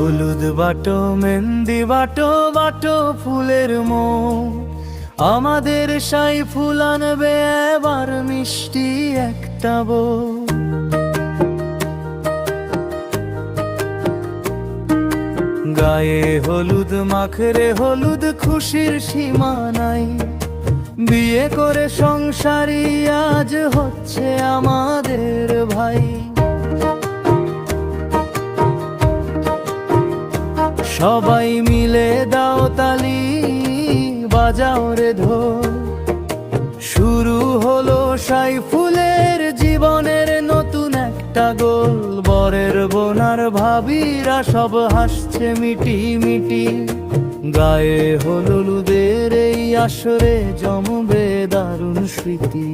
হলুদ বাটো মেহেন্দি বাটো বাটো ফুলের মৌ, আমাদের সাই ফুল আনবে এবার মিষ্টি একটা বউ। গায়ে হলুদ মাখরে হলুদ খুশির সীমা নাই, বিয়ে করে সংসারী আজ হচ্ছে আমাদের ভাই। সবাই মিলে দাও তালি বাজাও রে ঢোল, শুরু হলো সাইফুলের জীবনের নতুন একটা গোল। বরের বোনার ভাবিরা সব হাসছে মিটি মিটি, গায়ে হলুদের এই আসরে জমবে দারুণ স্মৃতি।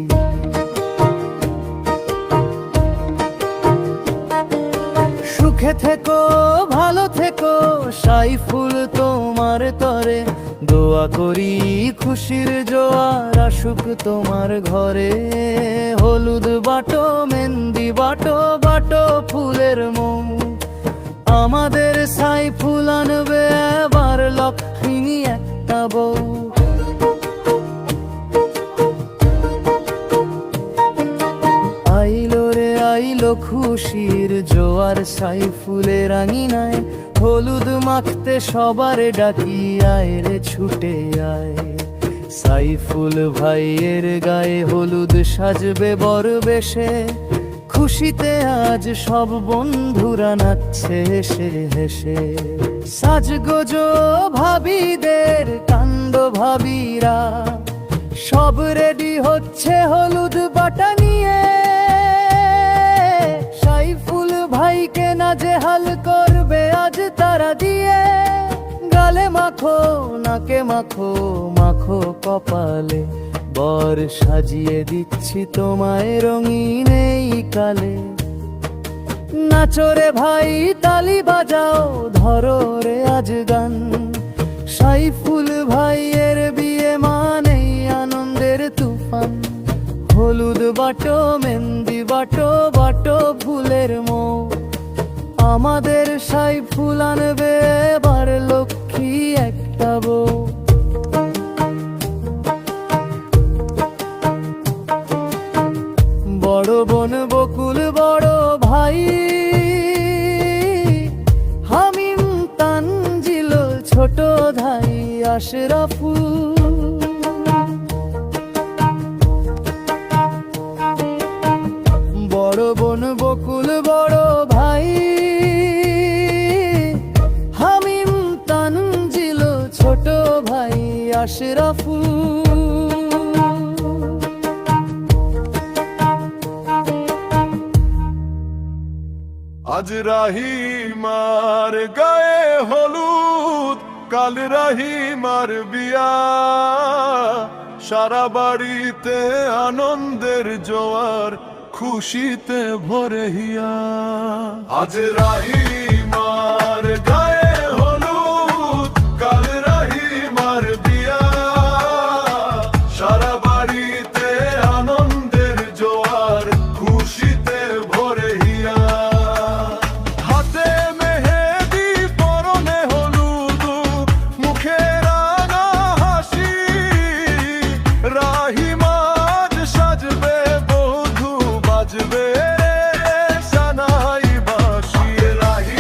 সুখে থেকো ভালো থেকো সাইফুল তোমার তরে, দোয়া করি খুশির জোয়ার আসুক তোমার ঘরে। হলুদ বাটো মেহেন্দি বাটো বাটো ফুলের মৌ, আমাদের সাইফুল আনবে এবার লক্ষ্মী একটা বউ। আইলো রে আইলো খুশির জোয়ার সাইফুলের আঙিনায়, হলুদ মাখতে সবার ডাকি আয় রে ছুটে আয়। সাইফুল ভাইয়ের গায়ে হলুদ সাজবে বড় বেশে, খুশিতে আজ সব বন্ধুরা নাচছে হেসে হেসে। সাজগোজ ভাবিদের কাণ্ড ভাবিরা সব রেডি হচ্ছে হলুদ বাটা নিয়ে। সাইফুল ভাইকে নাজেহাল করবে আজ তারা দিয়ে, গালে মাখো নাকে মাখো মাখো কপালে, বর সাজিয়ে দিচ্ছি তোমায় রঙিন এই কালে। নাচো রে ভাই তালি বাজাও ধরো রে আজ গান, সাইফুল ভাইয়ের বিয়ে মানেই আনন্দের তুফান। হলুদ বাটো মেহেন্দি বাটো বাটো ফুলের মৌ, আমাদের সাইফুল আনবে এবার লক্ষ্মী একটা বউ। বড় বোন বকুল বড় ভাই হামিম তানজিল, ছোট ভাই আশরাফুল। বড় বোন বকুল বড় ভাই হামিম তানজিল, ছোট ভাই আশরাফুল। আজ রাহিমার গায়ে হলুদ, কাল রাহিমার বিয়া, সারা বাড়িতে আনন্দের জোয়ার, খুশিতে ভরে হিয়া। আজ রাহিমার গায়ে হলুদ, কাল রাহিমার বিয়া, সারা বাড়িতে আনন্দের জোয়ার, খুশিতে ভরে হিয়া। হাতে মেহেদি পরনে হলুদ, মুখে রাঙা হাসি, রাহিমাজ সাজবে বধূ, বাজবে সানাই বাঁশি। রাহি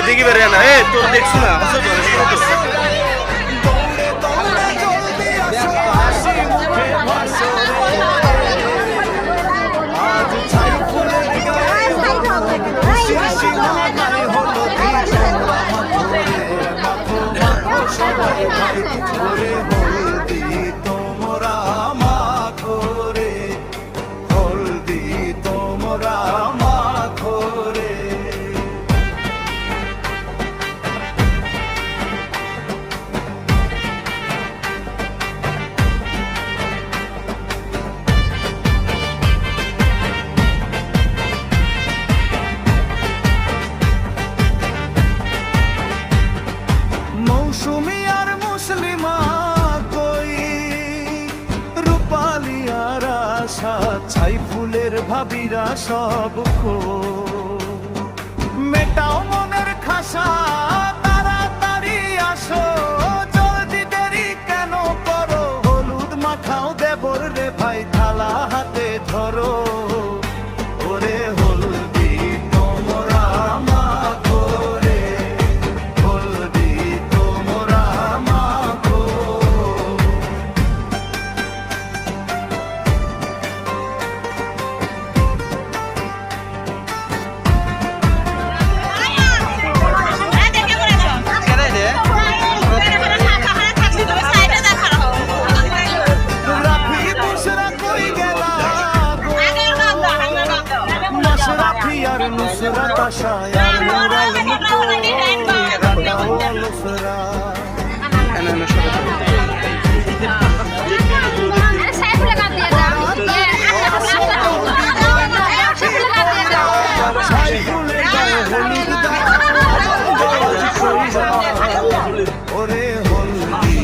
দেখি বেরে না এ তোর দেখছ না মৌসুমি আর মুসলিমা কই রূপালিয়ার আশা ছাই ফুলের ভাবিরা সব মেটাও মনের খাসা তাড়াতাড়ি আসো জলদি দেরি কেন করো হলুদ মাখাও দেবর রে ভাই থালা হাতে ধরো ওরে হলুদি তোমরা মাখো রে হলদি তোমরা মাখো রাফি দুসরা কই গেলা গো মাশরাফি আর নুসরাত আশা আর নুরাল মুকো রাটাও লুসরা ছাই ফুলের গায়ে হলুদ দাও ওরে হলদি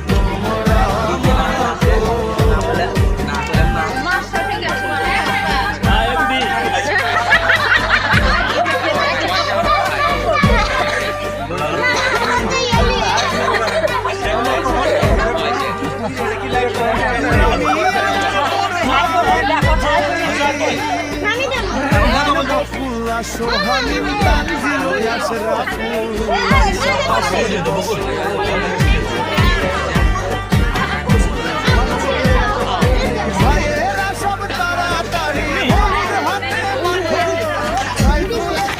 তোমরা সোহানি তানজিল ইয়াসরাফুল ভাইয়েরা সব তাড়াতাড়ি হলুদ হাতে মাখো ছাই ফুলের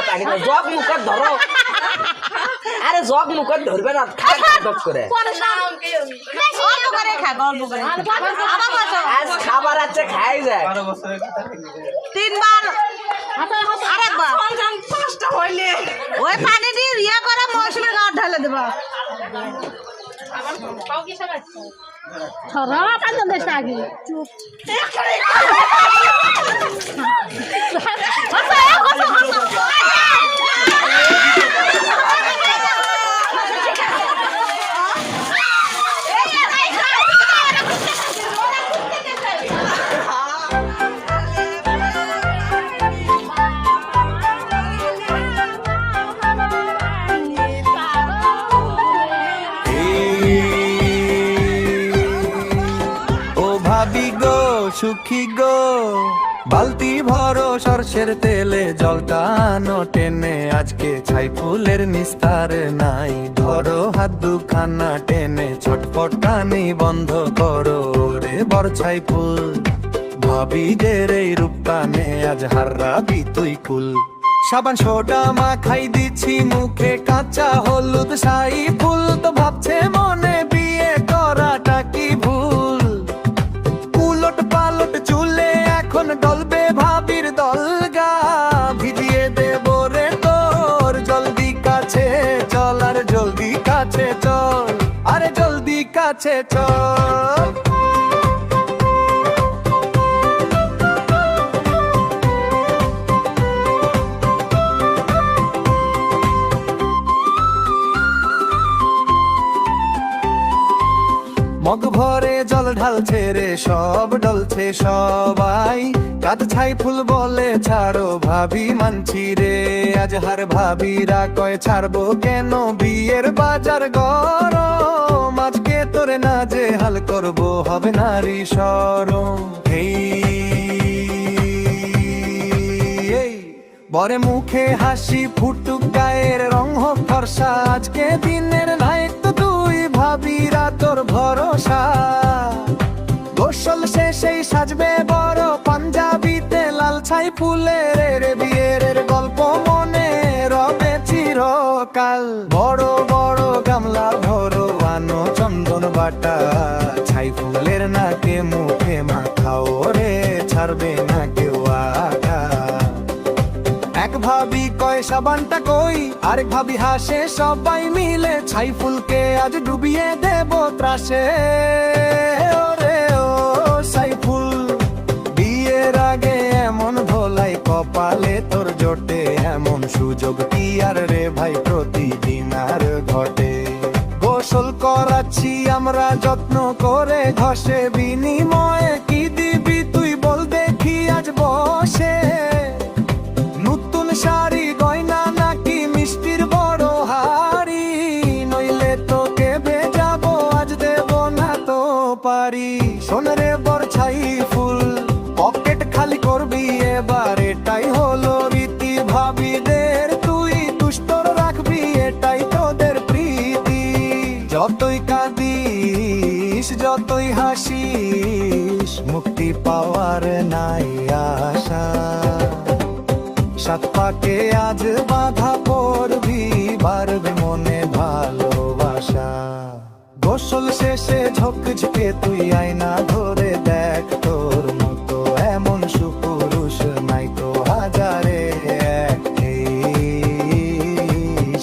টানি জগ মুখত ধরো আরে জগ মুখত ধরবে না খাই দপ করে আজ খাবার আছে খাই যায় 3 বার আরেকবার ওই পানি দিয়ে ইয়া করে মৌসুমীর গাঁট ঢালে দেবা ও ভাবি গো সুখী গো বালতি ভরো সরষের তেলে জলটা আনো টেনে আজকে ছাই ফুলের নিস্তার নাই ধরো হাত দুখানা টেনে ছটফটানি বন্ধ করো রে বরছাই ফুল ভাবি যে রে রূপটানে আজ হারাবি তুই কুল সাবান সোডা মাখাই দিচ্ছি মুখে কাঁচা হলুদ ছাই ফুল তো ভাবছে মনে বিয়ে করাটা কি ভুল উলট পালট চুলে এখন ডলবে ভাবির দলগা ভিজিয়ে দেব রে তোর জলদি কাছে চল আর জলদি কাছে চল আরে জলদি কাছে চল মগ ভরে জল ঢালছে রে সব ডলছে সবাই কাদ ছাই ফুল বলে ছাড়ো ভাবি মানছি রে আজ হার ভাবিরা কয় ছাড়বো কেন বিয়ের বাজার গরম আজকে তোরে না যে হাল করবো হবে নারী সরম বরে মুখে হাসি ফুটুক গায়ের রং হোক ফর্সা আজকে দিনের নায়ক তো তুই ভাবিরা তোর ভরসা গোসল শেষেই সাজবে বড় পাঞ্জাবিতে লাল ছাই ফুলের বিয়ের গল্প মনে রবে চিরকাল বড় বড় গামলা ভরো আনো চন্দন বাটা ছাই ফুলের নাকে মুখে মাখাও রে ছাড়বে না কেউ আঘা এক ভাবি কয় সাবানটা কই আরেক ভাবি হাসে সবাই মিলে ছাই ফুলকে আজ ডুবিয়ে দেব ত্রাসে ওরে ও ছাই ফুল বিয়ের আগে এমন ভোলাই কপালে তোর জোটে এমন সুযোগ কি আর রে ভাই প্রতিদিন আর ঘটে গোসল করাচ্ছি আমরা যত্ন করে ঘষে বিনিময়ে কি দিবি তুই বল দেখি আজ বসে শাড়ি গয়না নাকি মিষ্টির বড় হাড়ি নইলে তোকে ভেজাবো আজ দেব না তো পারি সোনারে বরছাই ফুল পকেট খালি করবি এবার এটাই হলো রীতি ভাবিদের তুই দুষ্ট রাখবি এটাই তোদের প্রীতি যতই কাঁদিস যতই হাসিস মুক্তি পাওয়ার নাই আশা সাত পাকে আজ বাধা পড়বি বাড়বে মনে ভালোবাসা গোসল শেষে ঝকঝকে তুই আয়না ধরে দেখ তোর মতো এমন সুপুরুষ নাই তো হাজারে এক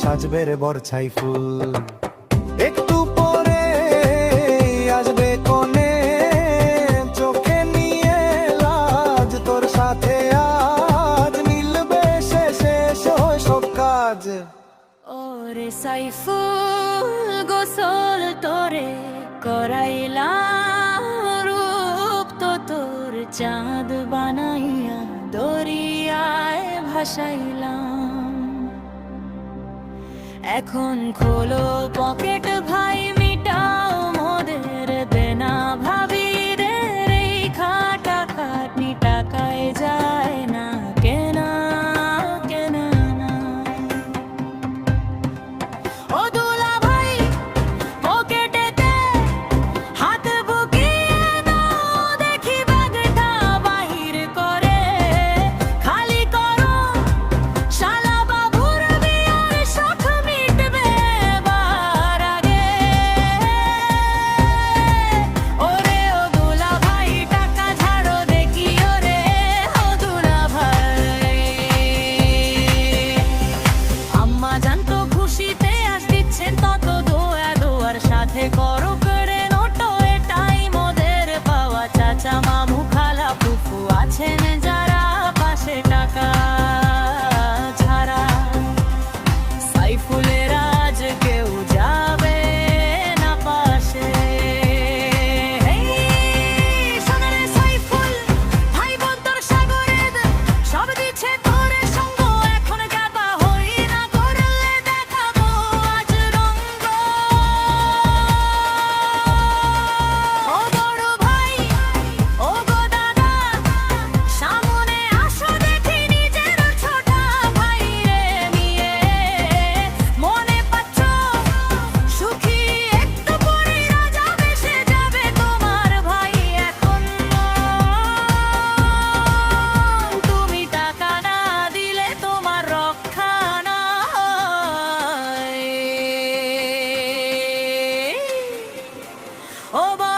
সাজবে রে বরছাই ফুল একটু পরে আসবে কোনে চোখে নিয়ে লাজ তোর সাথে ওরে সাইফুল গোসল তোরে করাইলাম রূপ তো তোর চাঁদ বানাইয়া দরিয়ায় ভাসাইলাম এখন খোলো পকেট ভাই মিটাও মোদের দেনা ভাবিদের এই খাটা খাটনি টাকায় যায় না কেনা শালা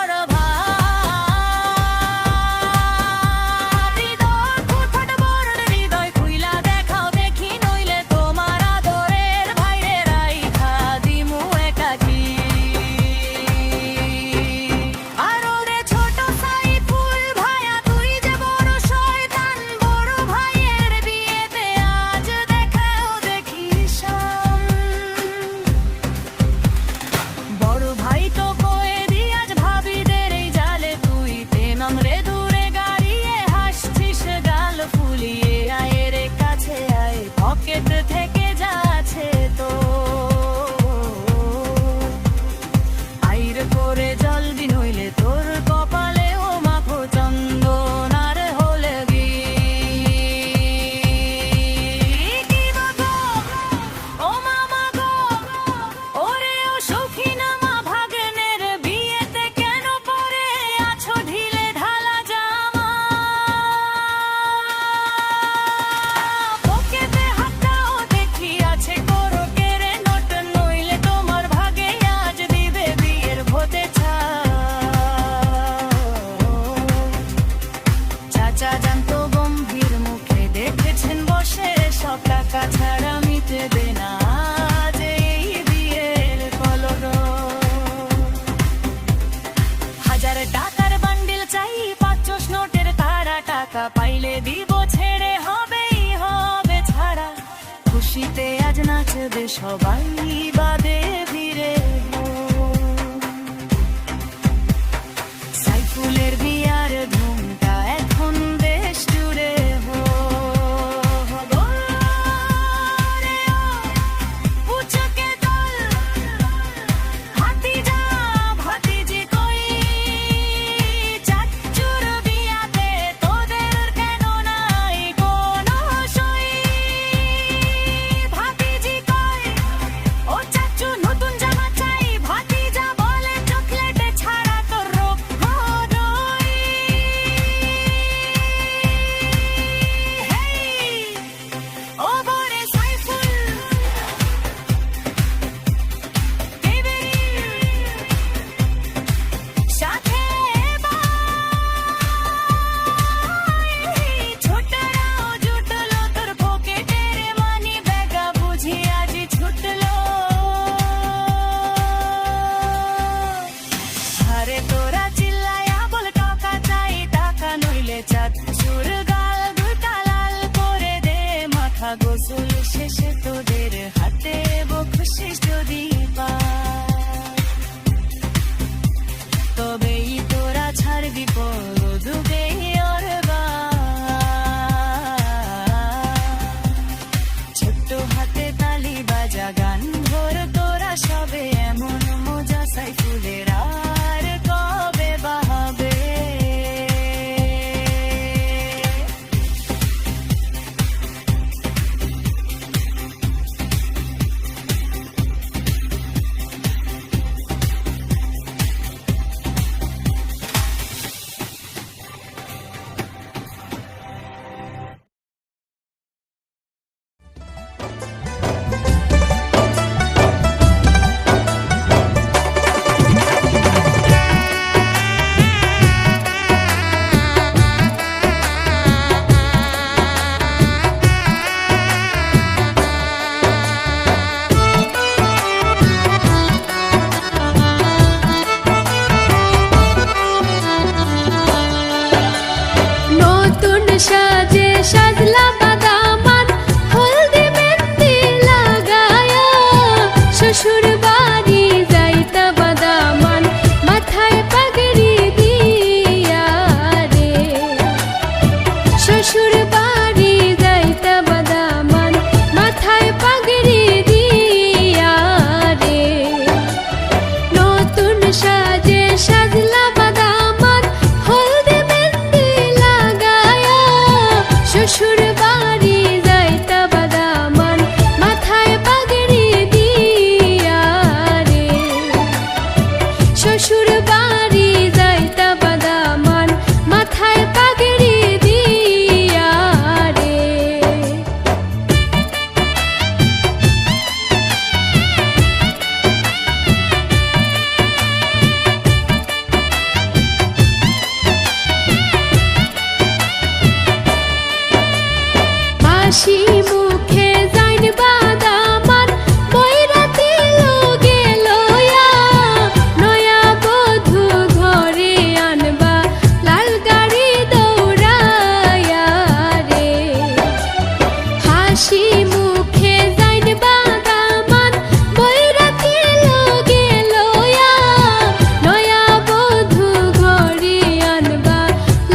বড় ভাই হৃদয় ফুটফাট বড় হৃদয় খুইলা দেখাও দেখি নইলে তোমার আদরের ভাইরে রাইখা দিমু একাকি আর ওরে ছোট সাইফুল ভাইয়া তুই যে বড় শয়তান বড় ভাইয়ের বিয়েতে আজ দেখাও দেখি শাম বড় ভাই তো কয়ে দিয়াজ ভাবিদের এই জালে তুই তেনাম রে দূরে গাড়িয়ে হাসছিস গাল ফুলিয়ে আয় রে কাছে আয় পকেট থেকে যাচ্ছে তো আইর করে জলদি নইলে তোর কপালে ও মাখো চন্দন আর হলে কি গো ও মামা গো ওরে ও সখিনা মা ভাগ্নের বিয়েতে কেন পরে আছো ঢিলে ঢালা জামা পকেটে হাতটাও দেখি আছে করো কেড়ে নোট নইলে তোমার ভাগে আজ দিবে বিয়ের ভোতে চাচা জানতো গম্ভীর মুখে দেখেছেন বসে সব টাকা ছাড়া মিটবে না আজ এই বিয়ের কলরব 1000 টাকার বান্ডিল চাই 500 নোটের তারা টাকা পাইলে দিব ছেড়ে হবেই হবে ছাড়া খুশিতে আজ নাচবে সবাই বাদে ভিড়ে সাইফুলের বিয়ার ধুমটা এখন দেশ জুড়ে হো রে ও পুচকে দল ভাতিজা ভাতিজি কই চাচুর বিয়াতে তোদের কেন নাই কোনো সই ভাতিজি কই ও চাচু নতুন হাসি মুখে যাইন বাদামান বৈরাতি লোগে লয়া নয়া বধূ ঘরে আনবা লাল গাড়ি দৌড়ায়া রে হাসি মুখে যাইন বাদামান বৈরাতি লোগে লয়া নয়া বধূ ঘরে আনবা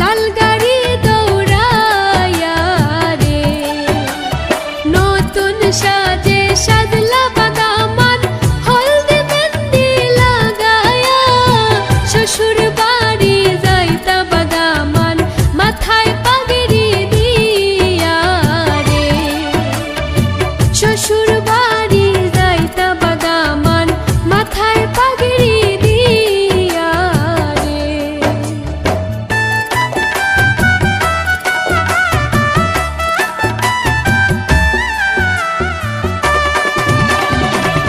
লাল গাড়ি দৌড়ায়া রে নতুন সাজে সাজলা বাদামান হলদে মেহেন্দি লাগায়া শ্বশুর বাড়ি যাইতা বাদামান মাথায় পাগড়ি দিয়া রে শ্বশুর বাড়ি যাইতা বাদামান মাথায় পাগড়ি দিয়া রে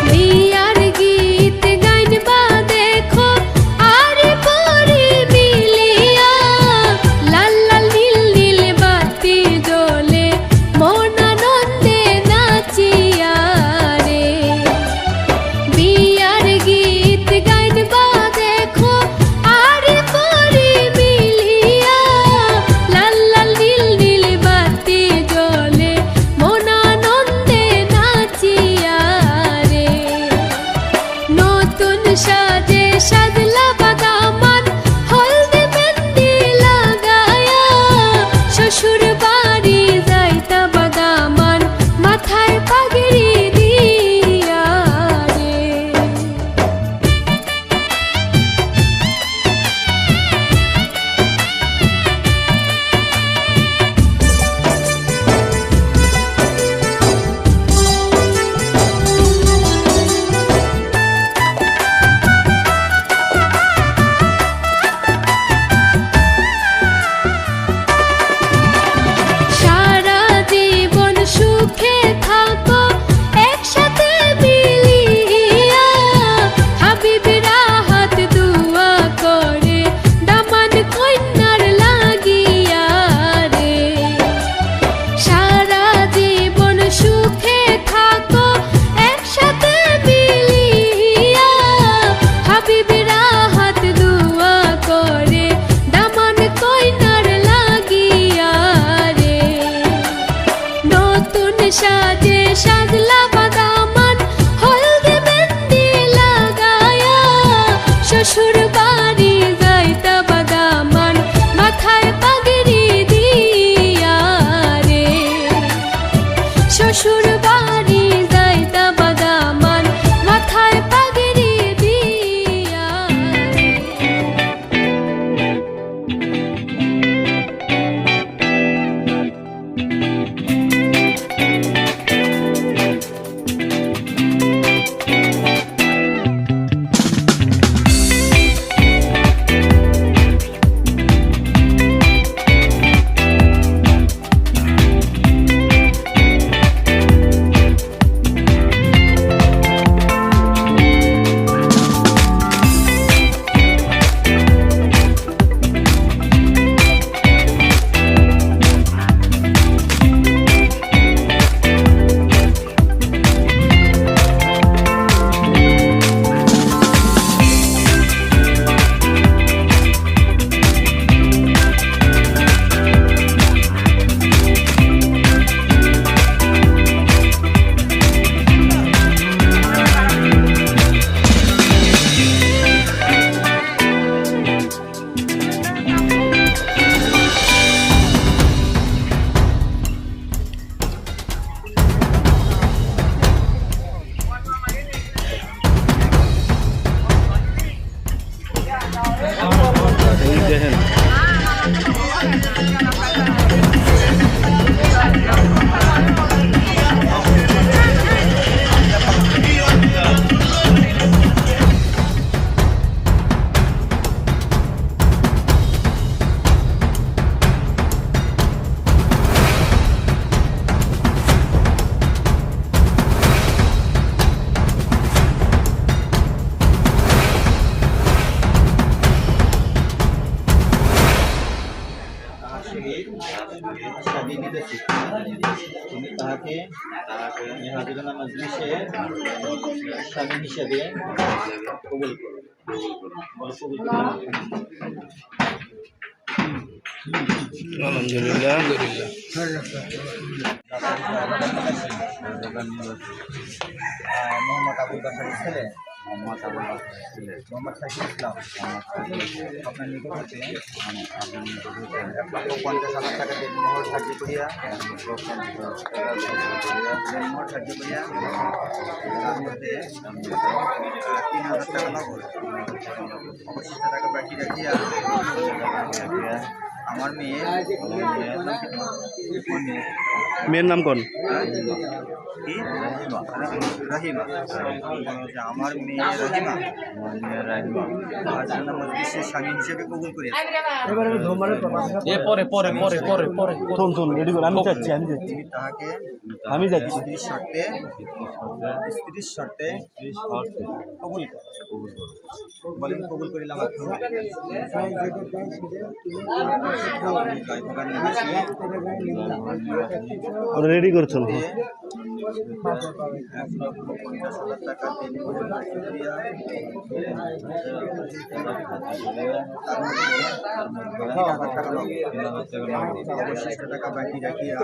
বিয়ার গীত গাইনবা দেখো আরে পরি মিলিয়া লাল লাল নীল নীল বাতি জ্বলে মন আনন্দে নাচিয়া রে বিয়ার গীত গাইনবা দেখো আরে পরি মিলিয়া লাল লাল নীল নীল বাতি জ্বলে মন আনন্দে নাচিয়া রে নতুন সাজে সাজলা বাদামান হলদে মেহেন্দি লাগায়া শ্বশুর বাড়ি যাইতা বাদামান মাথায় পাগড়ি দিয়া রে সারা জীবন সুখে থাকো একসাথে মিলিয়া হাবিবেরা হাত দুয়া করে দামান কন্যার লাগিয়া রে সারা জীবন সুখে থাকো একসাথে মিলিয়া হাবিবেরা হাত দুয়া করে দামান কন্যার লাগিয়া রে নতুন সাজে সাজলা বাদামান হলদে মেহেন্দি লাগায়া শ্বশুর বাড়ি যাইতা বাদামান মাথায় পাগড়ি দিয়া রে শ্বশুর বাড়ি যাইতা বাদামান মাথায় পাগড়ি দিয়া রে Ini তাহাকে হাজিরানা মজলিসে স্বামী হিসেবে কবুল করো। আলহামদুলিল্লাহ মোহাম্মদ আবুল বাসারের ছেলে মোহাম্মদ সাইফুল ইসলাম আপনার নিকট হতে 1,50,000 টাকা মোহর সাহায্য করিয়া তার মধ্যে 3,000 টাকা নগদ অবশিষ্ট টাকা বাকি রাখিয়া আমার মেয়ের নাম কোন? রাহিমা আমার মেয়ে রাহিমা হাজিরানা মজলিসের স্বামী হিসেবে কবুল করেছে। আমি যাচ্ছি স্ত্রীর শর্তে কবুল বলেন কবুল করিলাম। রেডি করছো? 1,50,000 টাকা অবশিষ্ট টাকা বাকি রাখিয়া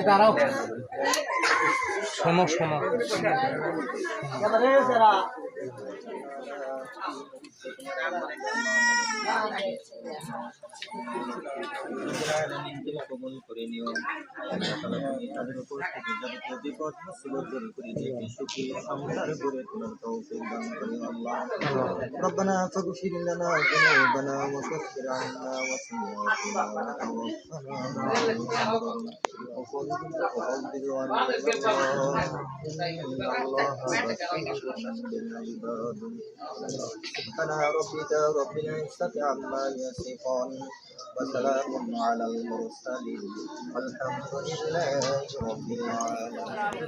দাঁড়াও শোনো কবুল করে নিও। তাদের উপর থেকে যাবতীয় বিপদ মুসিবত দূর করে দিয়ে সুখী সংসার গড়ে তোলার তৌফিক দান করো আল্লাহ। ربنا فاغفر لنا ذنوبنا وكفر عنا وسيئاتنا وفضل عنا الله بالعباد. سبحان ربك رب العزة عما يصفون وسلام على المرسلين والحمد لله رب العالمين.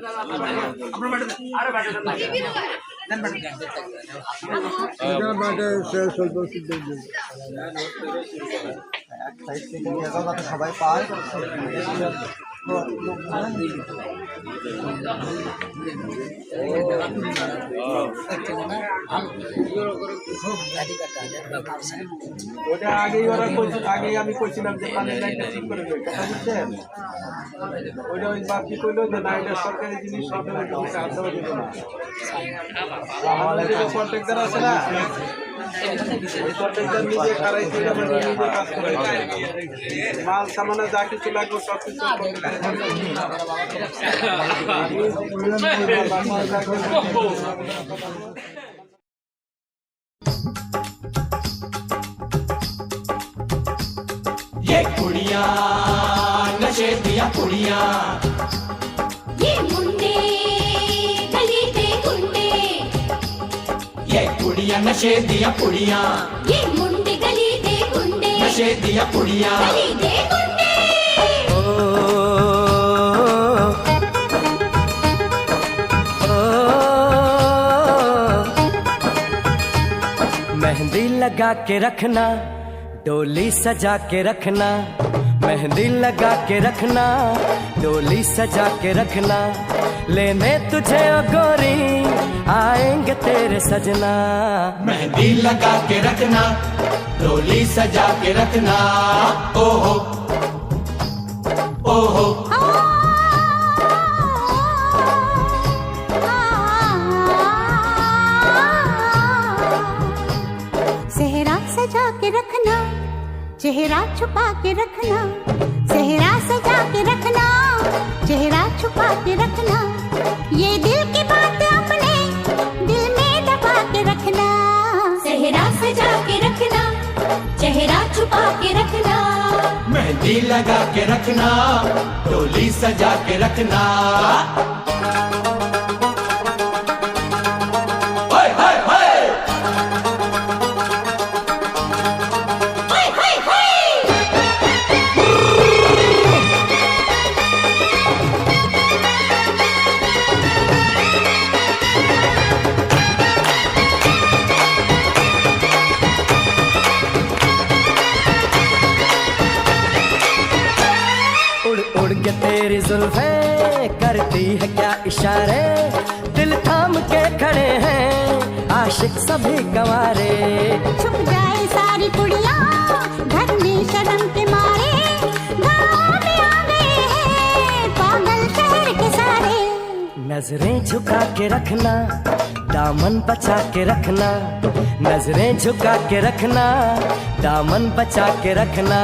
সবাই পায় ওটা আগেই ওরা আগেই আমি কইছিলাম যে পানির লাইনটা ঠিক করে দেবে, কথা বুঝছেন? ওইটা ওই বাকি কইলো যে না এটা সরকারি জিনিস, সরকারি জিনিস আর দেওয়া যেত না। আমাদের যে কন্ট্রাক্টর আছে না, ওই কন্ট্রাক্টর নিজে খারাই করে নিজে কাজ করে, মাল সামানে যা কিছু লাগবে সব কিছু ये कुड़ियाँ नशे दिया कुड़ियाँ, ये मुंडे गली दे गुंडे, ये कुड़ियाँ नशे दिया कुड़ियाँ, ये मुंडे गली दे गुंडे, नशे दिया कुड़ियाँ। गली दे गुंडे। मेहंदी लगा के रखना, डोली सजा के रखना, मेहंदी लगा के रखना, डोली सजा के रखना, लेने तुझे ओ गोरी आएंगे तेरे सजना। मेहंदी लगा के रखना, डोली सजा के रखना, ओहो ओहो। सेहरा सजा के रखना, चेहरा छुपा के रखना, सेहरा सजा के रखना, चेहरा छुपा के रखना, ये दिल की बात अपने दिल में दबा के रखना। सेहरा सजा के रखना, चेहरा छुपा के रखना, मेहंदी लगा के रखना, डोली सजा के रखना। तेरी जुल्फे करती है क्या इशारे, दिल थाम के खड़े हैं आशिक सभी गंवारे। छुप जाए सारी कुड़ियाँ घर में शर्म के मारे, गाँव में आ गए हैं पागल शहर के सारे। नजरें झुका के रखना, दामन बचा के रखना, नजरें झुका के रखना, दामन बचा के रखना।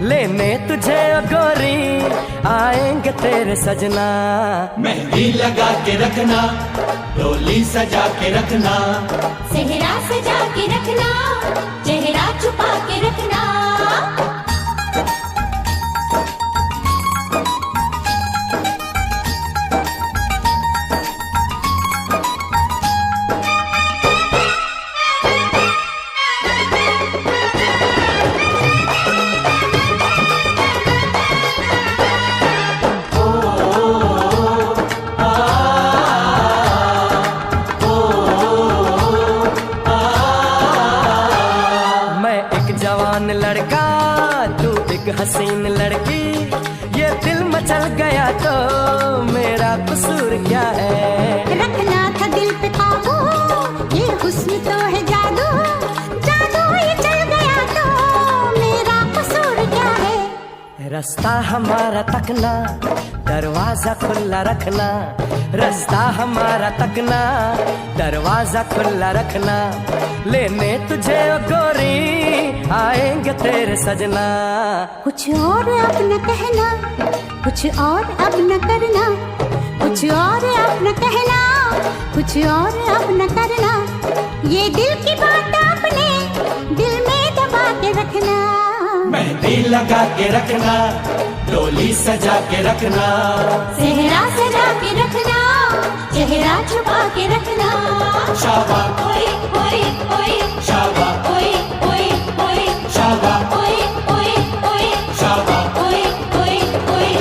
लेने तुझे ओ गोरी आएंगे तेरे सजना। मेहंदी लगा के रखना, डोली सजा के रखना, सेहरा सजा के रखना, चेहरा छुपा के रखना। जवान लड़का तू एक हसीन लड़की, ये दिल मचल गया तो मेरा कसूर क्या है। रखना था दिल पे काबू, ये हुस्न तो है जादू, जादू ये चल गया तो मेरा कसूर क्या है। रास्ता हमारा तकना, दरवाजा खुला रखना, रास्ता हमारा तकना, दरवाजा खुला रखना। लेने तुझे ओ गोरी आएंगे तेरे सजना। कुछ और अब न कहना, कुछ और अब न करना, कुछ और अब न कहना, कुछ और अब न करना। ये दिल की बात अपने दिल में दबा के रखना। मेहंदी लगा के रखना, डोली सजा के रखना, सेहरा सजा के रखना, चेहरा छुपा के रखना। शाबा ओए ओए ओए शाबा ओए ओए ओए शाबा ओए ओए ओए शाबा ओए ओए ओए।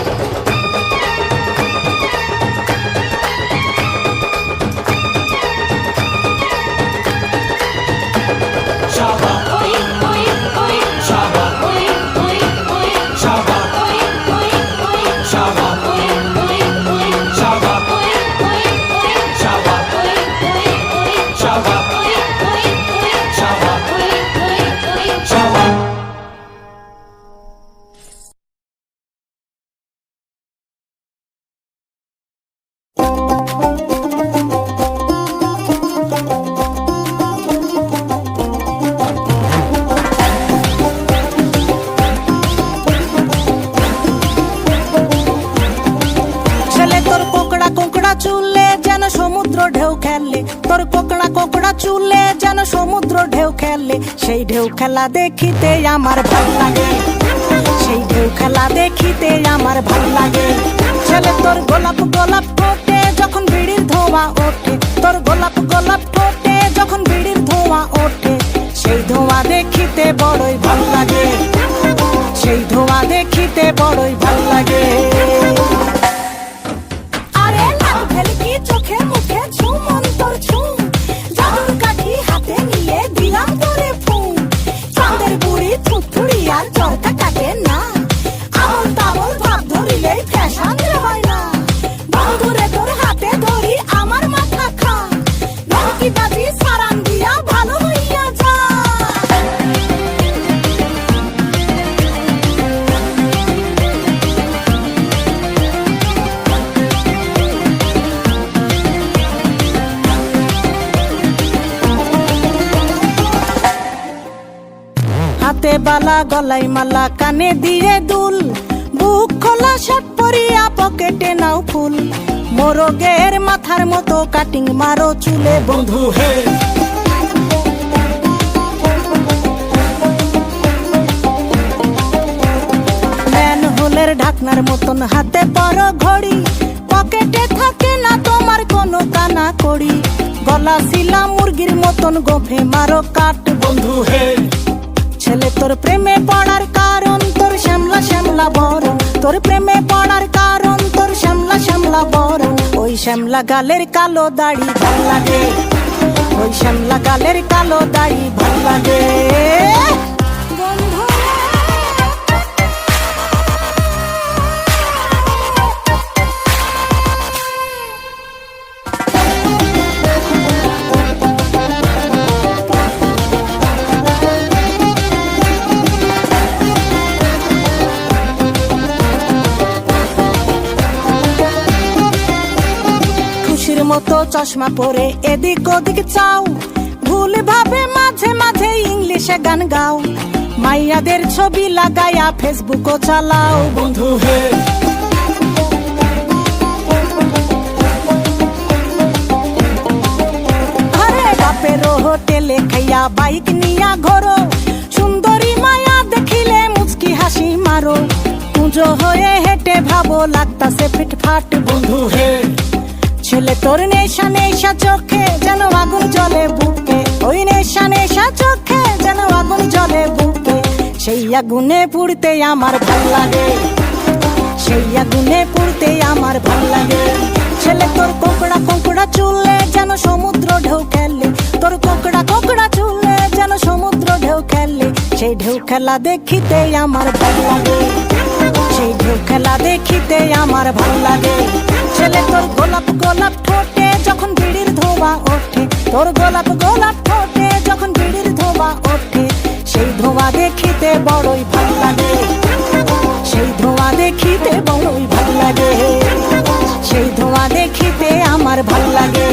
शाबा ओए ओए ओए शाबा ओए ओए ओए शाबा ओए ओए ओए शाबा ओए ओए ओए शाबा ओए ओए ओए शाबा ओए ओए ओए शाबा ओए ओए ओए शाबा ओए ओए ओए। शाबा। ছেলে তোর কোকড়া কোকড়া চুলে যেন সমুদ্র ঢেউ খেলে, তোর কোকড়া কোকড়া চুলে যেন সমুদ্র ঢেউ খেলে। সেই ঢেউ খেলা দেখিতে আমার ভাল লাগে, সেই ঢেউ খেলা দেখিতে আমার ভাল লাগে। ছেলে তোর গোলাপ গোলাপ ঠোঁটে যখন বিড়ির ধোঁয়া ওঠে, তোর গোলাপ গোলাপ ঠোঁটে যখন বিড়ির ধোঁয়া ওঠে। সেই ধোঁয়া দেখিতে বড়ই ভাল লাগে, সেই ধোঁয়া দেখিতে বড়ই ভাল লাগে। আরে লাল ভেলকি চোখে মুখে ঝুম অন্তর ঝুম, জাদুর কাঠি হাতে নিয়ে দিলাম তোরে ফুম। চাঁদের বুড়ি থুথুড়ি আর চরকা কাটে না, আমল তামল ভাব ধরিলেই ফ্যাশন রে হয় না। বন্ধুরে তোর হাতে ধরি আমার মাথা খা, লঙ্কি বাজি সারান দিয়া ভালো হইয়া যা। হাতে বালা গলায় মালা কানে দিয়ে দুল, বুক খোলা শার্ট পরিয়া পকেটে নাও ফুল। মোরগের মাথার মতো কাটিং মারো চুলে বন্ধু হে। ম্যানহোলের ঢাকনার মতন হাতে পরো ঘড়ি, পকেটে থাকে না তোমার কোনো কানা কড়ি। গলা শিলা মুরগির মতন গোফে মারো কাট বন্ধু হে। ছেলে তোর প্রেমে পড়ার কারণ তোর শ্যামলা শ্যামলা বরণ, তোর প্রেমে পড়ার কারণ তোর শ্যামলা শ্যামলা বরণ। ওই শ্যামলা গালের কালো দাড়ি ভাল লাগে, ওই শ্যামলা গালের কালো দাড়ি ভাল লাগে। বন্ধু মতো চশমা পরে এদিক ওদিক চাও, ভুল ভাবে মাঝে মাঝে ইংলিশে গান গাও, মাইয়াদের ছবি লাগায়া ফেসবুকও চালাও। বন্ধু হে আরে বাপেরও হোটেলে খাইয়া বাইক নিয়া ঘোরো, সুন্দরী মায়া দেখিলে মুচকি হাসি মারো, পুজো হয়ে হেঁটে ভাবো লাগতাছে ফিটফাট। বন্ধু হে ছেলে তোর নেশা নেশা চোখে যেন আগুন জ্বলে বুকে, ওই নেশা নেশা চোখে যেন আগুন জ্বলে বুকে, সেই আগুনে পুড়তে আমার ভাল লাগে, সেই আগুনে পুড়তে আমার ভাল লাগে। ছেলে তোর কোকড়া কোকড়া চুলে যেন সমুদ্র ঢেউ খেলে, তোর কোকড়া কোকড়া চুলে যেন সমুদ্র ঢেউ খেলে, সেই ঢেউ খেলা দেখিতে আমার ভাল লাগে, সেই ঢেউ খেলা দেখিতে আমার ভাল লাগে। ছেলে তোর গোলাপ গোলাপ ঠোঁটে যখন বিড়ির ধোঁয়া ওঠে, তোর গোলাপ গোলাপ ঠোঁটে যখন বিড়ির ধোঁয়া ওঠে, সেই ধোঁয়া দেখিতে বড়ই ভাল লাগে, সেই ধোঁয়া দেখিতে বড়ই ভাল লাগে, সেই ধোঁয়া দেখিতে আমার ভাল লাগে।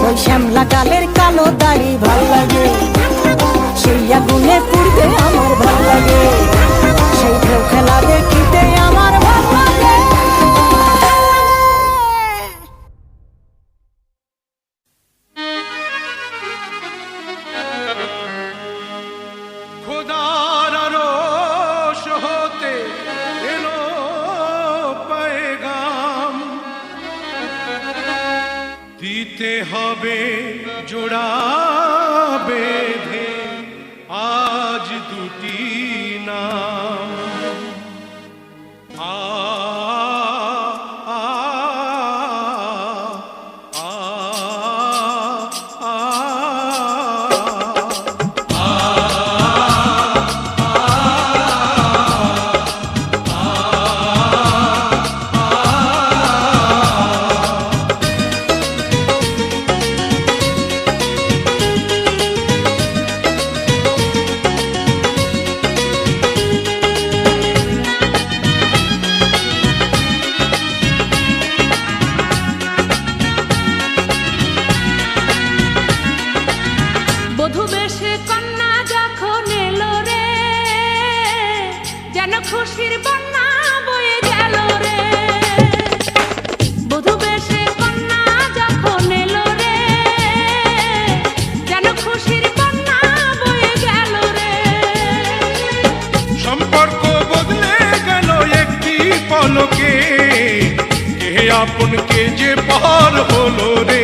ওই শ্যামলা কালের কালো দাড়ি ভাল লাগে, সেই আগুনে পুড়তে আমার ভাল লাগে, সেই ঢেউ খেলা দেখিতে আমার ভাল লাগে। খোদার আরশ হতে এলো পেগাম, দিতে হবে জোড়া বেঁধে আজ দুটি নাম, আ আ আ আ বধূ বেশে কন্যা যখন এলো রে, যেন খুশির বন্যা বয়ে গেল রে। বধূ বেশে কন্যা যখন এলো রে, যেন খুশির বন্যা বয়ে গেল রে। সম্পর্ক বদলে গেল একটি পলকে, কে আপন কে যে পর হলো রে।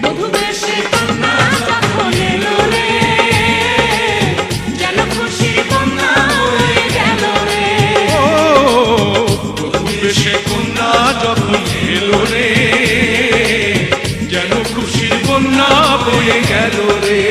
বধূ বেশে কন্যা যখন এলো রে, যেন খুশির বন্যা বয়ে গেল রে। ও বধূ বেশে কন্যা যখন এলো রে, যেন খুশির বন্যা বয়ে গেল রে।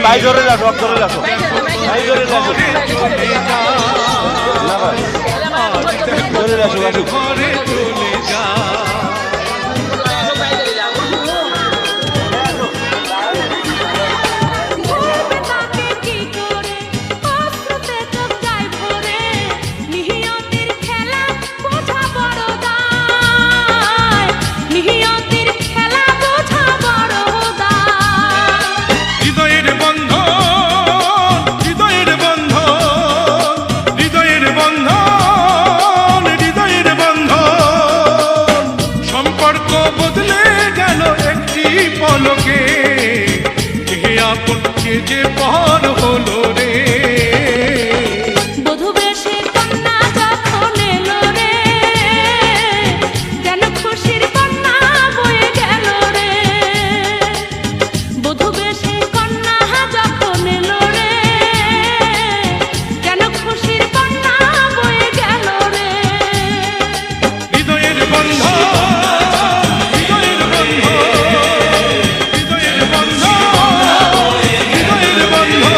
ভাই জোরে যাও, সব জোরে যাও। ভাই জোরে যাও। না ভাই। জোরে যাও, আসুক। ঘরে চলে যা ঘুরবে তাকে কি করে অস্ত্রতে চোখ যায় ভরে নিহিয়তির খেলা বোঝা বড় দায় নিহিয়তির খেলা বোঝা বড় দায় হৃদয়ের বন্ধন হৃদয়ের বন্ধন হৃদয়ের বন্ধন হৃদয়ের বন্ধন সম্পর্ক বদলে গেল একটি পলকে কে আপন কে যে পর হলো রে বধূ বেশে কন্যা যখন এলো রে যেন খুশির কন্যা বয়ে গেল রে বধূ বেশে কন্যা যখন এলো রে যেন খুশির কন্যা বয়ে গেল রে হৃদয়ের বন্ধন হৃদয়ের বন্ধন হৃদয়ের বন্ধন হৃদয়ের বন্ধন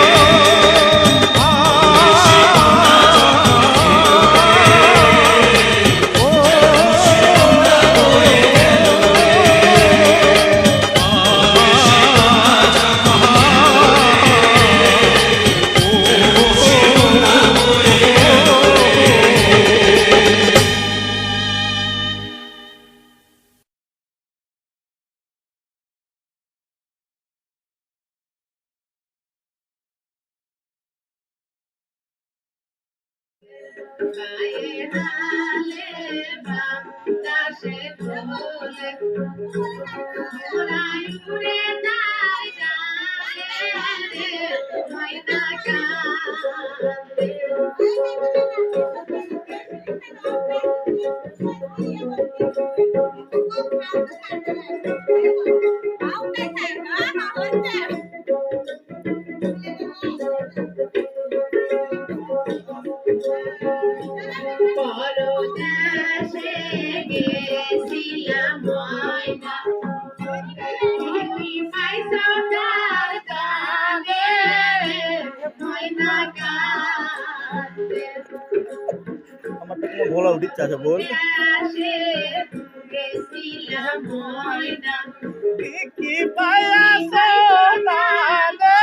বলা উচিত চাচা বল কি পায়াছো তালে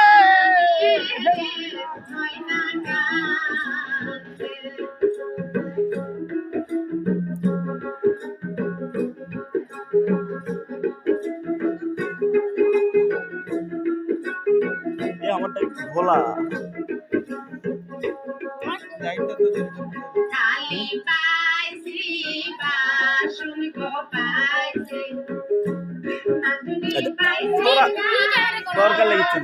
আমারটা ভোলা দরকার লেগেছে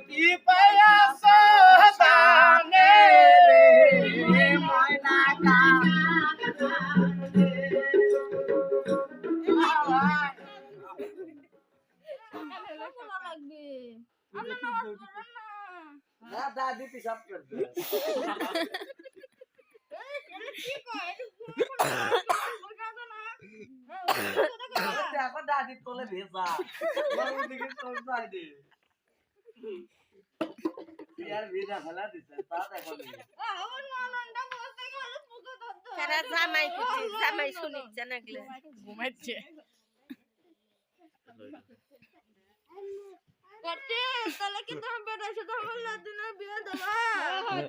কি পায়াস দানে রে ময়না কা দাদি পিসাব করবে দেখো দাদির তোলে ভেজা দিকে চোখ যায় দে यार भेजा फला दिसत ता देखो তারা জামাই করছে জামাই শুনিচ্ছে নাগলে ঘুমাচ্ছে করতে তাহলে কি তুমি বেটার সাথে আমার লাদিনের বিয়ে দেবা হ্যাঁ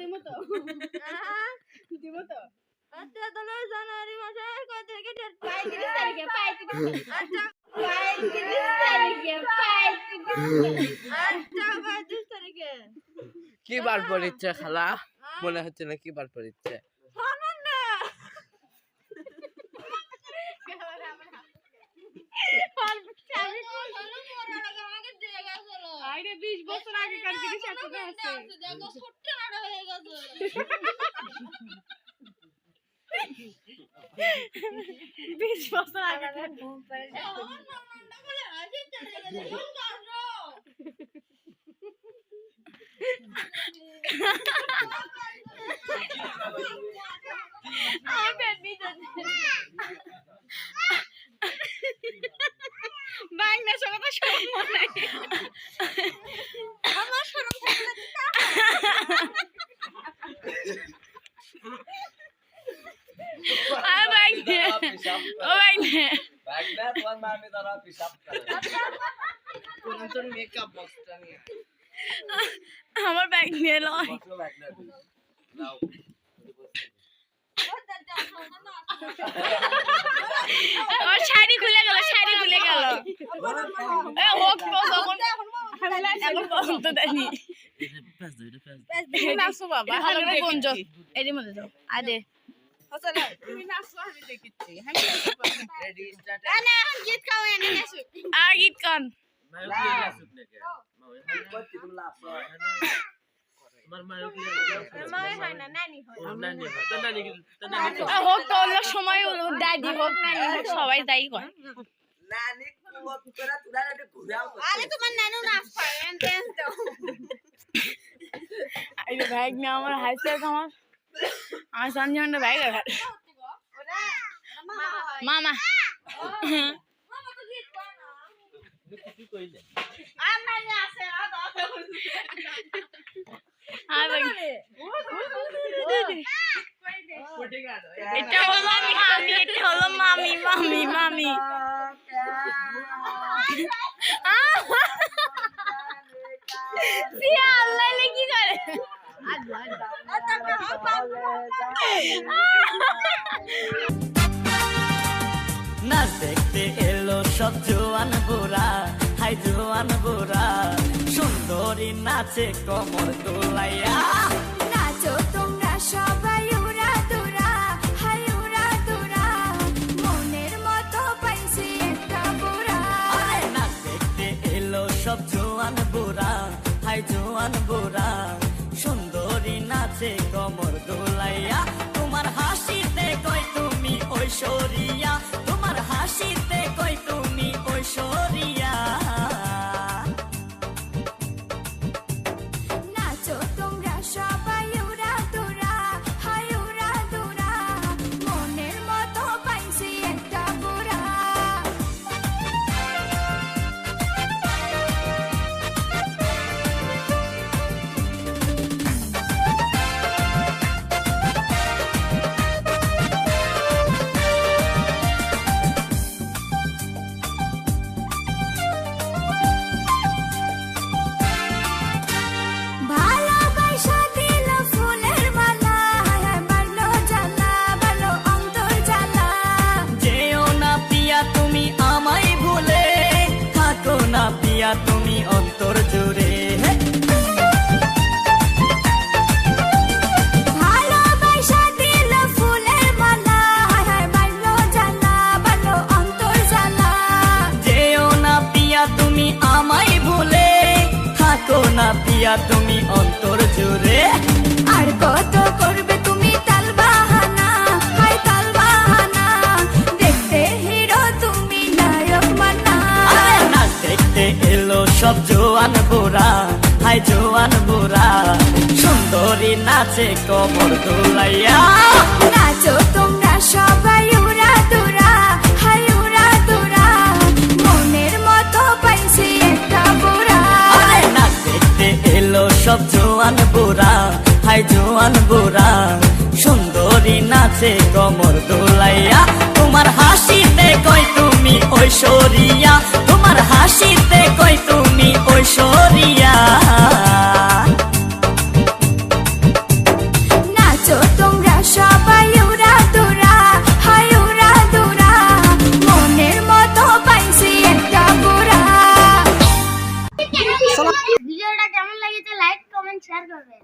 দিমু তো আচ্ছা তাহলে জানুয়ারি মাসের কত তারিখে ডেট 35 তারিখে 35 আচ্ছা 35 তারিখে 35 তারিখে কি বার পড়িচ্ছে খালা মনে হচ্ছে না কি বার পড়িচ্ছে আরে 20 বছর আগে কার জিনিস এতটা আছে দেখো ছোট্ট নাড়া হয়ে গেছে 20 বছর আগে ঘুম পারে বাংলা সবাই সব মনে আমার শরম बैठना तुम्हारे माँ में जरा पिशाब कर कौन सा मेकअप बॉक्स नहीं আমার ব্যাগ নিয়ে লয় बॉक्स बैठना लाओ ওর শাড়ি খুলে গেল এ হোক তো তখন এখন কখন তো দেনি নাচো বাবা ভালো করে গঞ্জ এর মধ্যে যাও আদে হসলা তুমি নাচো আমি দেখছি আমি रेडी स्टार्ट আরে এখন গীত গাও এনে নাচো আর গীত গান मैं भी सुन लेके मैं तुम लाफ তোমার মায়ের কি মাই হয় না নানি হয় নানি তো নানি হোক তো অন্য সময় দাদি হোক নানি হোক সবাই তাই কয় নানি কুয়া কুকরা তুরা লাগে ঘুরাও আরে তোমার নানু নাচ পারে ড্যান্স দাও এই ব্যাগ না আমার হাইস্ট আমার আমার সঞ্জনটা ব্যাগ আছে মামা মামা তো গীত গায় না কি কইলে আর নানি আছে আর দাও আর এটা হলো মামি এটা হলো মামি মামি মামি সিয়া আল্লাহ কি করে না দেখতে এলো সব জোয়ান গোরা হাই জোয়ান গোরা সুন্দরী নাচে কমর তোলাইয়া নাচো তোমরা সবাই উড়া দুরা হাই উড়া দুরা মনের মতো পাইছি একটা বুড়া আরে না দেখতে এলো সব জোয়ান গোরা হাই জোয়ান গোরা সুন্দরী নাচে কমর দোলাইয়া তোমার হাসিতে কই তুমি ঐশ্বরিয়া তোমার হাসিতে কই তুমি ঐশ্বরিয়া নাচো তোমরা সবাই উড়া দুরা হাই উড়া দুরা মনের মতো পাইছি একটা বুড়া না পিয়া তুমি অন্তর জুড়ে। আর কত করবে তুমি তাল বাহানা, হায় তাল বাহানা, দেখতে হিরো তুমি নায়ক মানা। আরে নাচ দেখতে এলো সব জোয়ান বুড়া, হাই জোয়ান বুড়া, সুন্দরী নাচে কমর দোলাইয়া। নাচো তোমরা সবাই উড়া দুরা, হাই উড়া দুরা, মনের মতো পাইছি একটা বুড়া। আরে নাচ দেখতে এলো সব জোয়ান বুড়া, হাই জোয়ান বুড়া, সুন্দরী নাচে কমর দোলাইয়া। তোমার হাসিতে কই তুমি ঐশ্বরিয়া, তোমার হাসিতে কই তুমি ঐশ্বরিয়া। নাচো তোমরা সবাই উড়া দুরা, হাই উড়া দুরা, মনের মতো পাইছি একটা বুড়া। ভিডিওটা কেমন লেগেছে লাইক কমেন্ট শেয়ার করবেন।